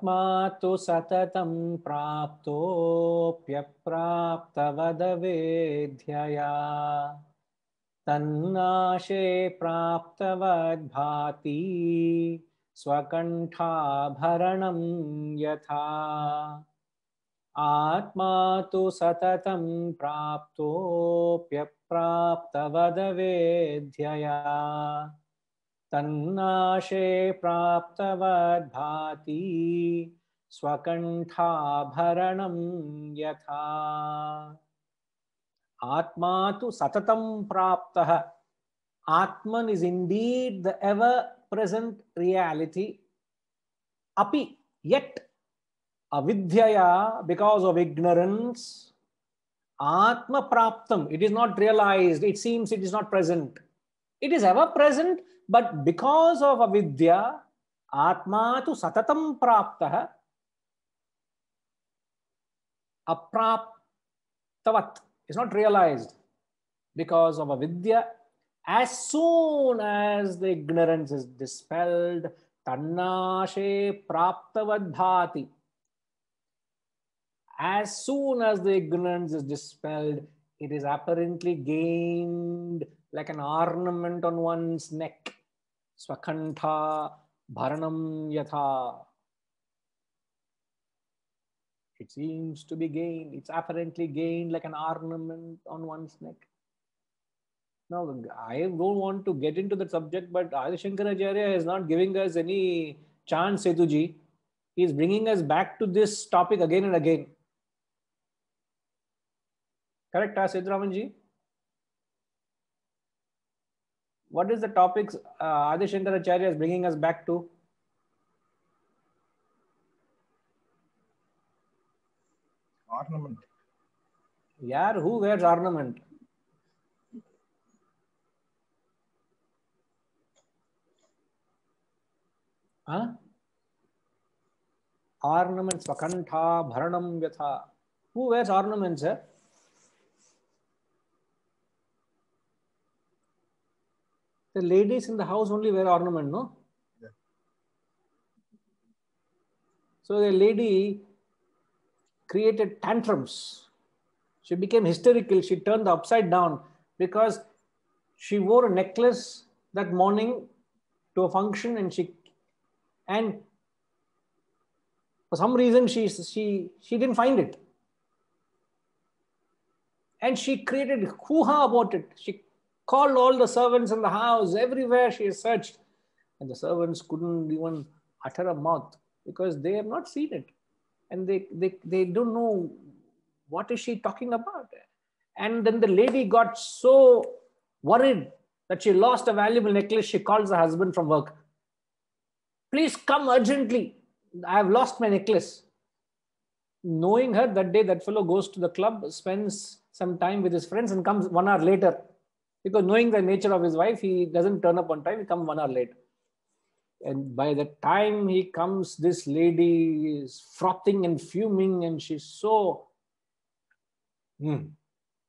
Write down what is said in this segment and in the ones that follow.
आत्मा तु सततं प्राप्तोऽप्यप्राप्तवदवेद्यया तन्नाशे प्राप्तवद्भाति स्वकण्ठाभरणं यथा। आत्मा तु सततं प्राप्तोऽप्यप्राप्तवदवेद्यया तन्नाशे प्राप्तवद्भाति स्वकण्ठाभरणं यथा। Atma tu satatam praptah. Atman is indeed the ever-present reality. Api, yet, avidyaya, because of ignorance, Atma praptam, it is not realized, it seems it is not present. It is ever present, but because of avidya, Atma tu satatam praptah, apraptavat, is not realized because of avidya. As soon as the ignorance is dispelled, tannashe praptavad bhati. As soon as the ignorance is dispelled, it is apparently gained like an ornament on one's neck. Swakantha bharanam yatha. It seems to be gained. It's apparently gained like an ornament on one's neck. Now, I don't want to get into the subject, but Adi Shankaracharya is not giving us any chance, Setuji. He is bringing us back to this topic again and again. Correct, Seturamanji? What is the topics Adi Shankaracharya is bringing us back to? Ornament. Yeah, who wears ornament? Huh? Ornaments, Vakantha, Bharanam, Yatha. Who wears ornaments, sir? The ladies in the house only wear ornament, no? Yeah. So the lady created tantrums. She became hysterical. She turned upside down because she wore a necklace that morning to a function, and for some reason she didn't find it, and she created hoo-ha about it. She called all the servants in the house. Everywhere she searched, and the servants couldn't even utter a mouth because they have not seen it, and they don't know what is she talking about. And then the lady got so worried that she lost a valuable necklace. She calls the husband from work. Please come urgently. I have lost my necklace. Knowing her, that day that fellow goes to the club, spends some time with his friends and comes 1 hour later. Because knowing the nature of his wife, he doesn't turn up on time. He comes 1 hour late. And by the time he comes, this lady is frothing and fuming, and she's so... You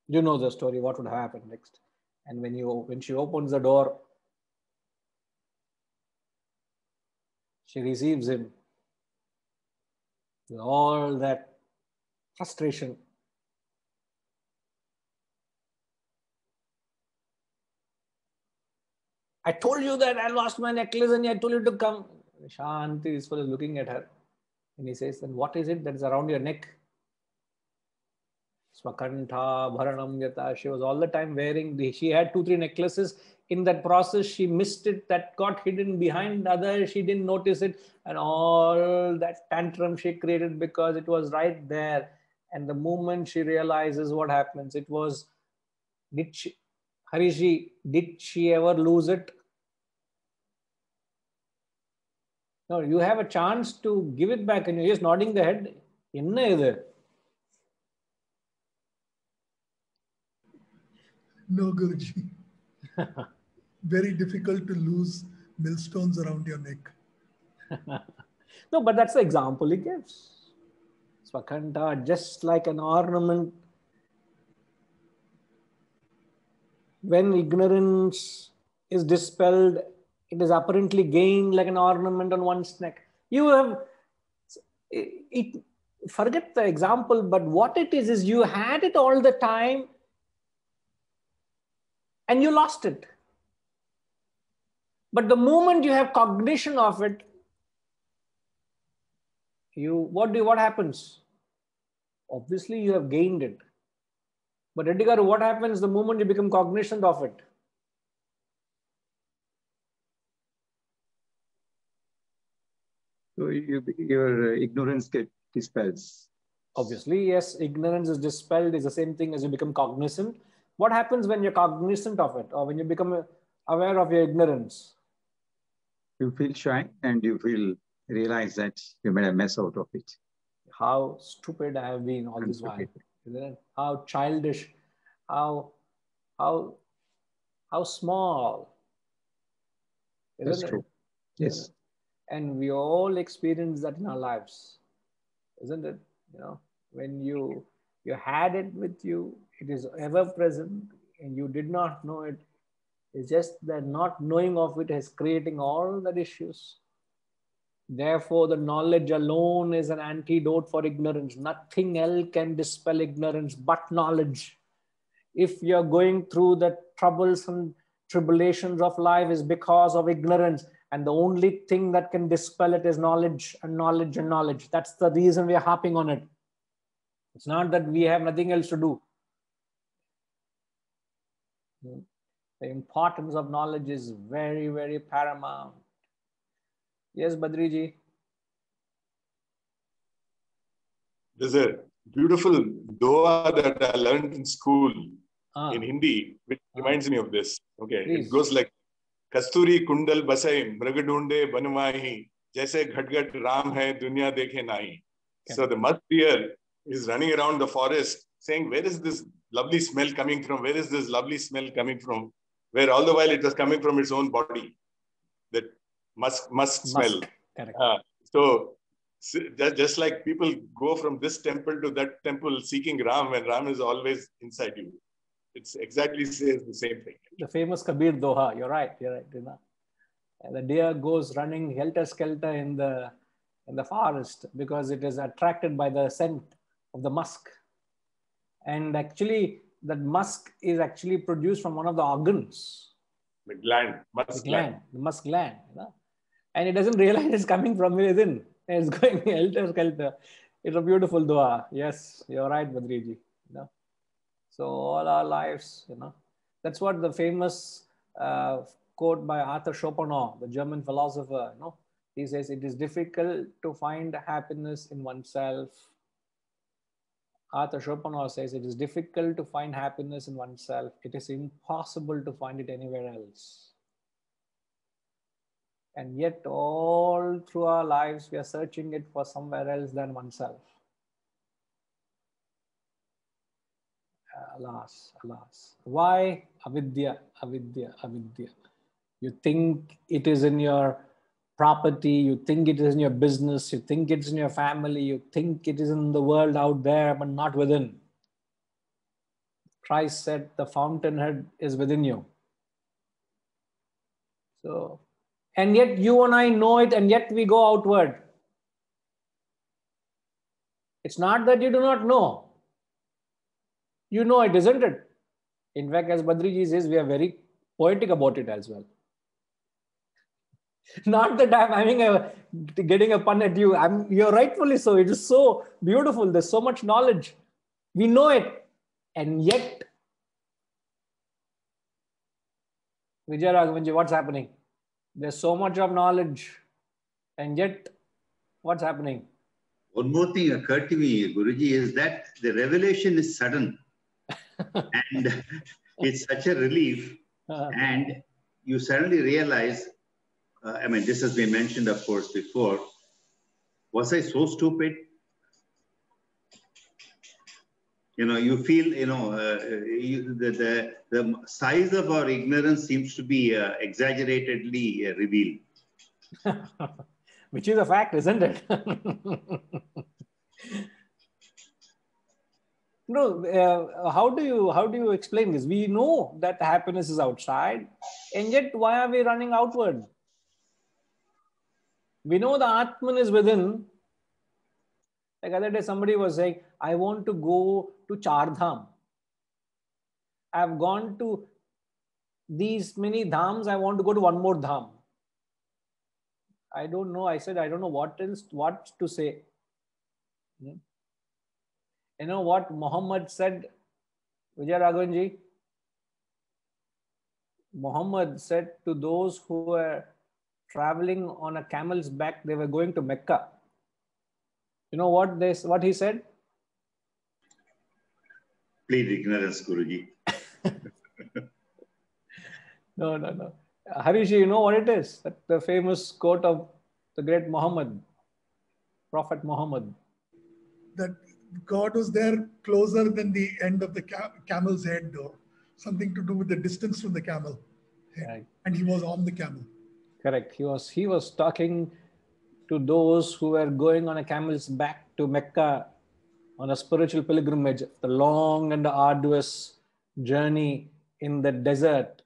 know the story, what would happen next. And when she opens the door, she receives him with all that frustration. I told you that I lost my necklace and I told you to come. Shanti is looking at her, and he says, then what is it that is around your neck? Swakantha, Bharanam, Yata. She was all the time wearing, she had 2-3 necklaces. In that process, she missed it, that got hidden behind others. She didn't notice it. And all that tantrum she created because it was right there. And the moment she realizes what happens, it was, Harishi, did she ever lose it? No, you have a chance to give it back and you're just nodding the head. Enna idu? No, Guruji. Very difficult to lose millstones around your neck. No, but that's the example he gives. Swakanta, just like an ornament. When ignorance is dispelled, it is apparently gained like an ornament on one's neck. You have Forget the example, but what it is you had it all the time and you lost it. But the moment you have cognition of it, what happens? Obviously, you have gained it. But Reddy Garu, what happens the moment you become cognizant of it? So your ignorance gets dispelled. Obviously, yes, ignorance is dispelled is the same thing as you become cognizant. What happens when you're cognizant of it or when you become aware of your ignorance? You feel shy and you realize that you made a mess out of it. How stupid I have been all this while. Isn't it? How childish, how small. Isn't That's it? true. Yes. And we all experience that in our lives, isn't it? You know, when you had it with you, it is ever present and you did not know it. It's just that not knowing of it is creating all the issues. Therefore, the knowledge alone is an antidote for ignorance. Nothing else can dispel ignorance but knowledge. If you're going through the troubles and tribulations of life is because of ignorance, and the only thing that can dispel it is knowledge and knowledge and knowledge. That's the reason we are harping on it. It's not that we have nothing else to do. The importance of knowledge is very, very paramount. Yes, Badriji. There's a beautiful dua that I learned in school in Hindi, which reminds me of this. Okay, please. It goes like, Kasturi kundal basai mragadunde banwahi jaise ghat ram hai dunya dekhe nahi. So the mud deer is running around the forest saying, where is this lovely smell coming from? Where is this lovely smell coming from? Where all the while it was coming from its own body. That musk smell. So just like people go from this temple to that temple seeking Ram, and Ram is always inside you. It's exactly says the same thing. The famous Kabir Doha. You're right. And the deer goes running helter-skelter in the forest because it is attracted by the scent of the musk. And actually, that musk is actually produced from one of the organs. The gland. The musk gland. You know? And it doesn't realize it's coming from within. It's going helter-skelter. It's a beautiful dua. Yes, you're right, Badriji. You know? So all our lives, you know, that's what the famous quote by Arthur Schopenhauer, the German philosopher, you know, he says, it is difficult to find happiness in oneself. Arthur Schopenhauer says it is difficult to find happiness in oneself. It is impossible to find it anywhere else. And yet all through our lives, we are searching it for somewhere else than oneself. Alas. Why? Avidya. You think it is in your property, you think it is in your business, you think it's in your family, you think it is in the world out there, but not within. Christ said the fountainhead is within you. So, and yet you and I know it, and yet we go outward. It's not that you do not know. You know it, isn't it? In fact, as Badriji says, we are very poetic about it as well. Not that I'm getting a pun at you. You're rightfully so. It is so beautiful. There's so much knowledge. We know it. And yet, Vijay Raghavanji, what's happening? There's so much of knowledge. And yet, what's happening? One more thing occurred to me, Guruji, is that the revelation is sudden. And it's such a relief. And you suddenly realize, this has been mentioned, of course, before. Was I so stupid? You know, you feel, the size of our ignorance seems to be exaggeratedly revealed. Which is a fact, isn't it? No, how do you explain this? We know that happiness is outside, and yet why are we running outward? We know the Atman is within, Like other day, somebody was saying, I want to go to Char Dham. I've gone to these many dhams. I want to go to one more dham. I don't know. I said, I don't know what to say. You know what Muhammad said, Vijay Raghavanji? Muhammad said to those who were traveling on a camel's back, they were going to Mecca. You know what he said? Plead ignorance, Guruji. No. Harishi, you know what it is? The famous quote of the great Muhammad, Prophet Muhammad. That God was there closer than the end of the camel's head, or something to do with the distance from the camel. Right. And he was on the camel. Correct. He was talking to those who were going on a camel's back to Mecca on a spiritual pilgrimage, the long and arduous journey in the desert,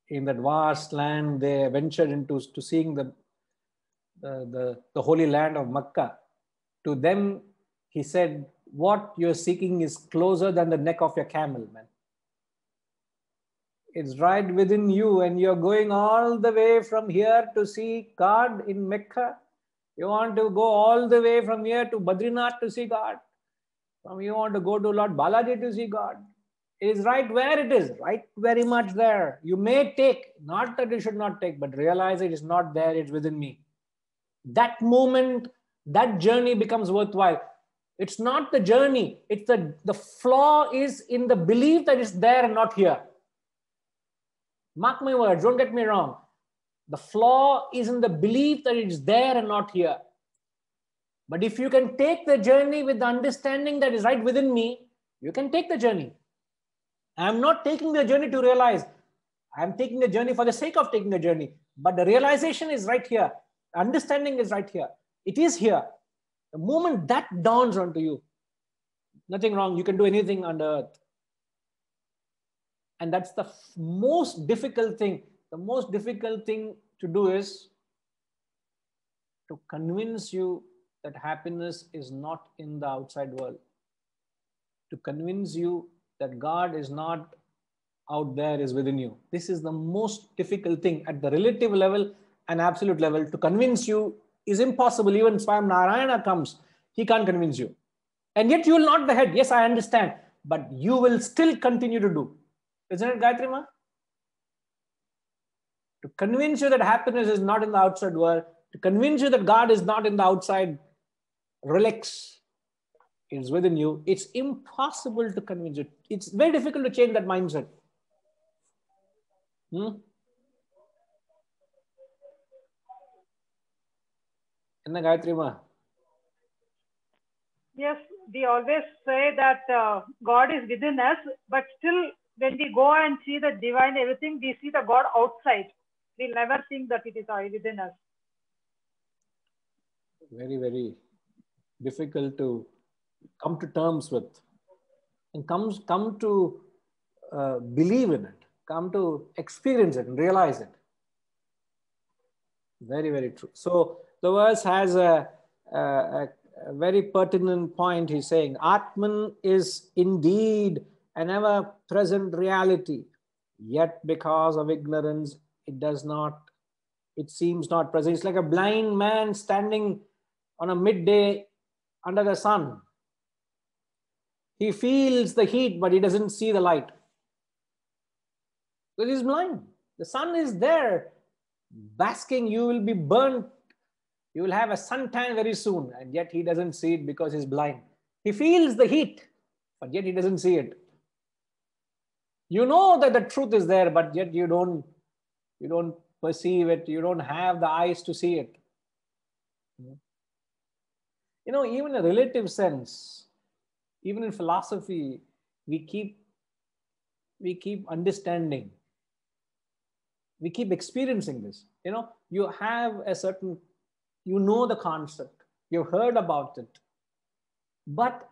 in that vast land they ventured into, to seeing the holy land of Mecca. To them, he said, what you're seeking is closer than the neck of your camel, man. It's right within you, and you're going all the way from here to see God in Mecca. You want to go all the way from here to Badrinath to see God. You want to go to Lord Balaji to see God. It is right where it is, right very much there. You may take, not that you should not take, but realize it is not there, it's within me. That moment, that journey becomes worthwhile. It's not the journey, it's the flaw is in the belief that it's there and not here. Mark my words, don't get me wrong. The flaw is in the belief that it's there and not here. But if you can take the journey with the understanding that is right within me, you can take the journey. I'm not taking the journey to realize. I'm taking the journey for the sake of taking the journey. But the realization is right here. Understanding is right here. It is here. The moment that dawns onto you, nothing wrong. You can do anything on the earth. And that's the most difficult thing. The most difficult thing to do is to convince you that happiness is not in the outside world. To convince you that God is not out there, is within you. This is the most difficult thing at the relative level and absolute level. To convince you is impossible. Even Swayam Narayana comes, he can't convince you. And yet you will nod the head. Yes, I understand. But you will still continue to do. Isn't it, Gayatri Ma? To convince you that happiness is not in the outside world, to convince you that God is not in the outside, relax, is within you. It's impossible to convince you. It's very difficult to change that mindset. Enna Gayatri Ma? Yes, we always say that God is within us, but still when we go and see the divine everything, we see the God outside. We'll never think that it is within us. Very, very difficult to come to terms with, and come to believe in it, come to experience it and realize it. Very, very true. So the verse has a very pertinent point. He's saying, Atman is indeed an ever-present reality, yet because of ignorance, it seems not present. It's like a blind man standing on a midday under the sun. He feels the heat, but he doesn't see the light. Because he's blind. The sun is there, basking. You will be burnt. You will have a suntan very soon, and yet he doesn't see it because he's blind. He feels the heat, but yet he doesn't see it. You know that the truth is there, but yet you don't perceive it. You don't have the eyes to see it. You know, even in a relative sense, even in philosophy, we keep understanding. We keep experiencing this. You know, you have a certain, you know the concept, you've heard about it. But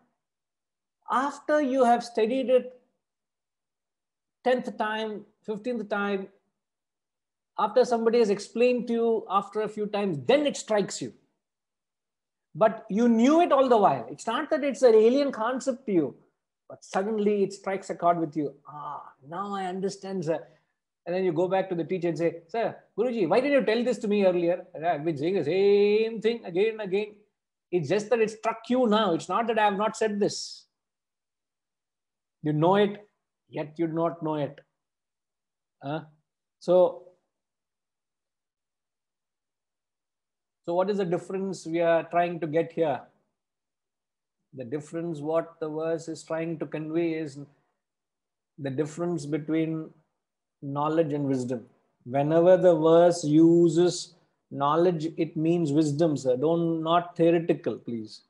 after you have studied it 10th time, 15th time, after somebody has explained to you after a few times, then it strikes you. But you knew it all the while. It's not that it's an alien concept to you, but suddenly it strikes a chord with you. Now I understand, sir. And then you go back to the teacher and say, sir, Guruji, why didn't you tell this to me earlier? I've been saying the same thing again and again. It's just that it struck you now. It's not that I have not said this. You know it, yet you do not know it. So what is the difference we are trying to get here? The difference, what the verse is trying to convey, is the difference between knowledge and wisdom. Whenever the verse uses knowledge, it means wisdom, sir. Not theoretical, please.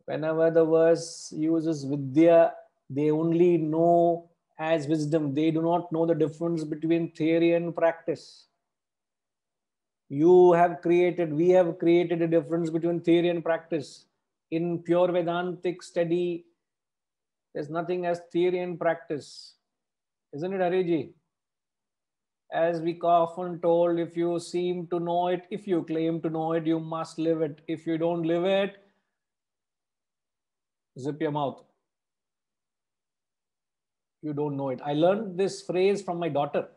Whenever the verse uses vidya, they only know as wisdom. They do not know the difference between theory and practice. We have created a difference between theory and practice. In pure Vedantic study, there's nothing as theory and practice. Isn't it, Hariji? As we often told, if you seem to know it, if you claim to know it, you must live it. If you don't live it, zip your mouth. You don't know it. I learned this phrase from my daughter.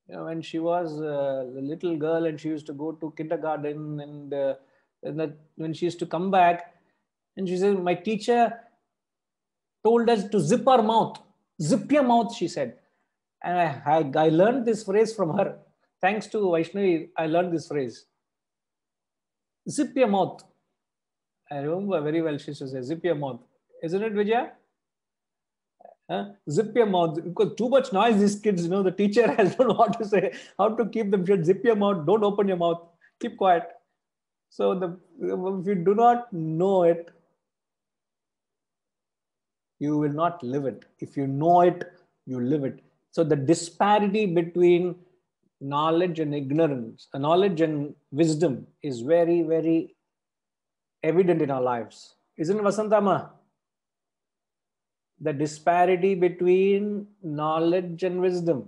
When she was a little girl and she used to go to kindergarten, and when she used to come back, and she said, my teacher told us to zip our mouth. Zip your mouth, she said. And I learned this phrase from her. Thanks to Vaishnavi, I learned this phrase. Zip your mouth. I remember very well she used to say, zip your mouth. Isn't it, Vijaya? Zip your mouth. Because too much noise, these kids, the teacher has don't know what to say, how to keep them shut. Zip your mouth. Don't open your mouth. Keep quiet. So if you do not know it, you will not live it. If you know it, you live it. So the disparity between knowledge and ignorance, knowledge and wisdom is very, very evident in our lives. Isn't it, Vasantama? The disparity between knowledge and wisdom.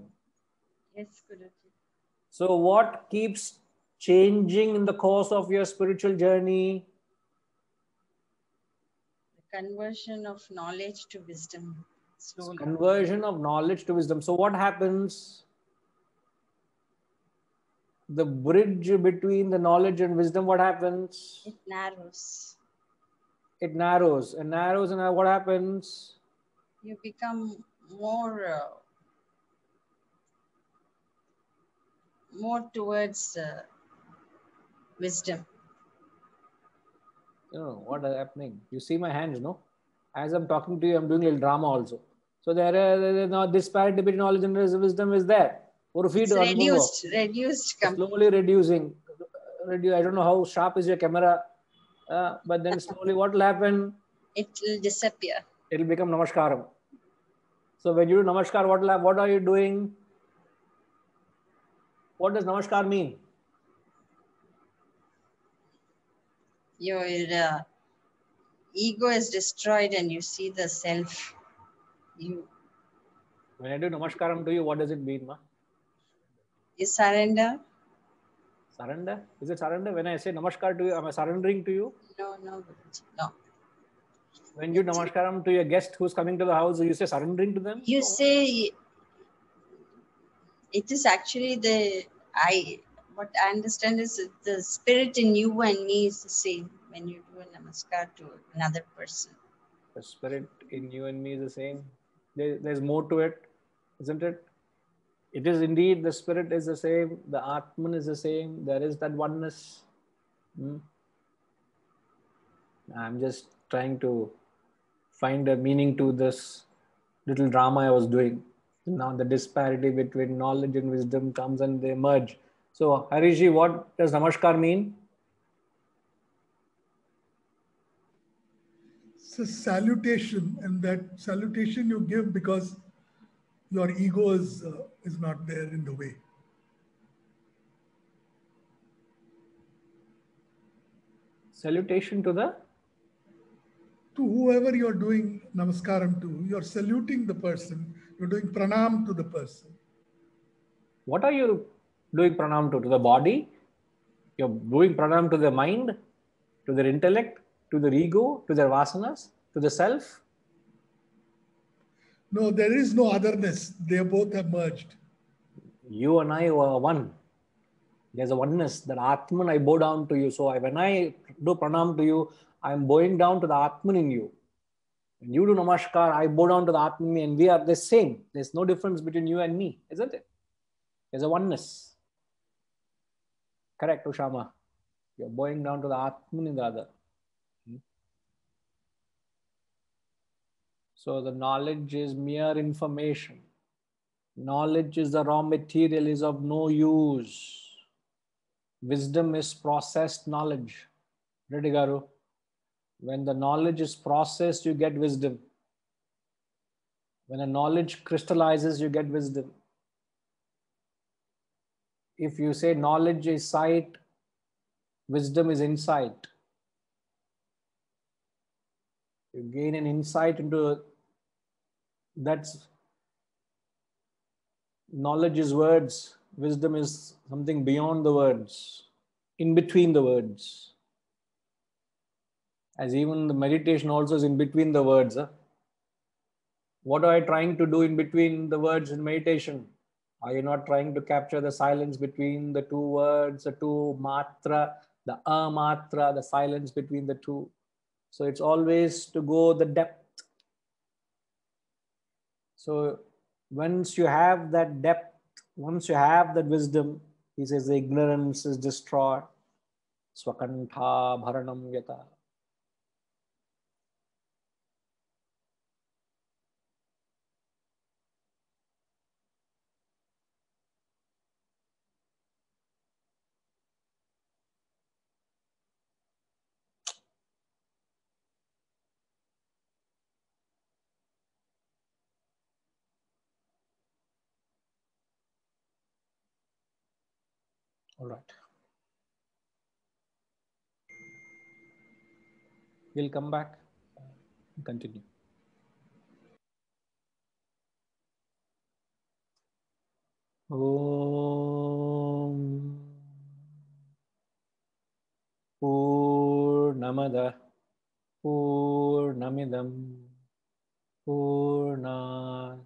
Yes, Guruji. So what keeps changing in the course of your spiritual journey? The conversion of knowledge to wisdom. Slowly. Conversion of knowledge to wisdom. So what happens? The bridge between the knowledge and wisdom, what happens? It narrows. It narrows. And narrows, and what happens? You become more towards wisdom. What is happening? You see my hands, no? As I'm talking to you, I'm doing a little drama also. So there is no disparity between knowledge and wisdom is there. It's reduced. Slowly reducing. I don't know how sharp is your camera, but then slowly what will happen? It will disappear. It will become namaskaram. So when you do namaskar, what are you doing? What does namaskar mean? Your ego is destroyed and you see the self. When I do namaskaram to you, what does it mean, ma? You surrender. Surrender? Is it surrender? When I say namaskar to you, am I surrendering to you? No, Guruji, no. When you namaskaram to your guest who's coming to the house, you say surrendering to them? You say it is actually what I understand is the spirit in you and me is the same when you do a namaskar to another person. The spirit in you and me is the same. There's more to it, isn't it? It is indeed, the spirit is the same, the Atman is the same, there is that oneness. I'm just trying to find a meaning to this little drama I was doing. Now the disparity between knowledge and wisdom comes and they merge. So Harishi, what does namaskar mean? It's a salutation, and that salutation you give because your ego is not there in the way. Salutation to whoever you're doing namaskaram to, you're saluting the person, you're doing pranam to the person. What are you doing pranam to? To the body? You're doing pranam to the mind, to their intellect, to their ego, to their vasanas, to the self. No, there is no otherness. They both have merged. You and I are one. There's a oneness. That Atman, I bow down to you. So when I do pranam to you, I'm bowing down to the Atman in you. When you do namaskar, I bow down to the Atman in me, and we are the same. There's no difference between you and me, isn't it? There's a oneness. Correct, Ushama. You're bowing down to the Atman in the other. So the knowledge is mere information. Knowledge is the raw material, is of no use. Wisdom is processed knowledge. Ready, Garu? When the knowledge is processed, you get wisdom. When a knowledge crystallizes, you get wisdom. If you say knowledge is sight, wisdom is insight. You gain an insight into that's knowledge is words. Wisdom is something beyond the words, in between the words. As even the meditation also is in between the words. Huh? What are I trying to do in between the words in meditation? Are you not trying to capture the silence between the two words, the two matra, the amatra, the silence between the two? So it's always to go the depth. So once you have that depth, once you have that wisdom, he says the ignorance is destroyed. Swakantha bharanam yata. All right. We'll come back and continue. Om Purnamada Purnamidam Purnat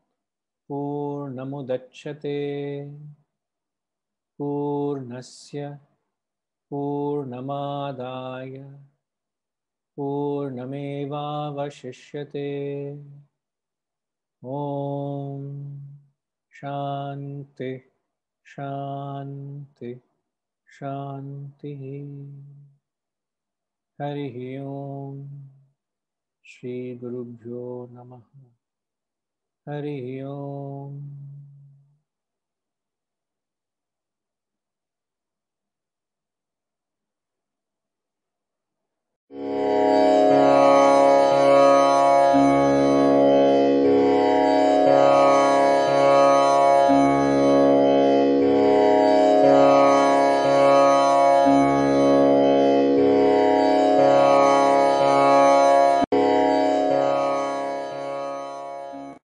Purnamudachyate Purnasya Purnamadaya Purnamevavashishyate. Om Shanti Shanti Shanti. Harihi Om. Shri Gurubhyo Namaha. Harihi Om.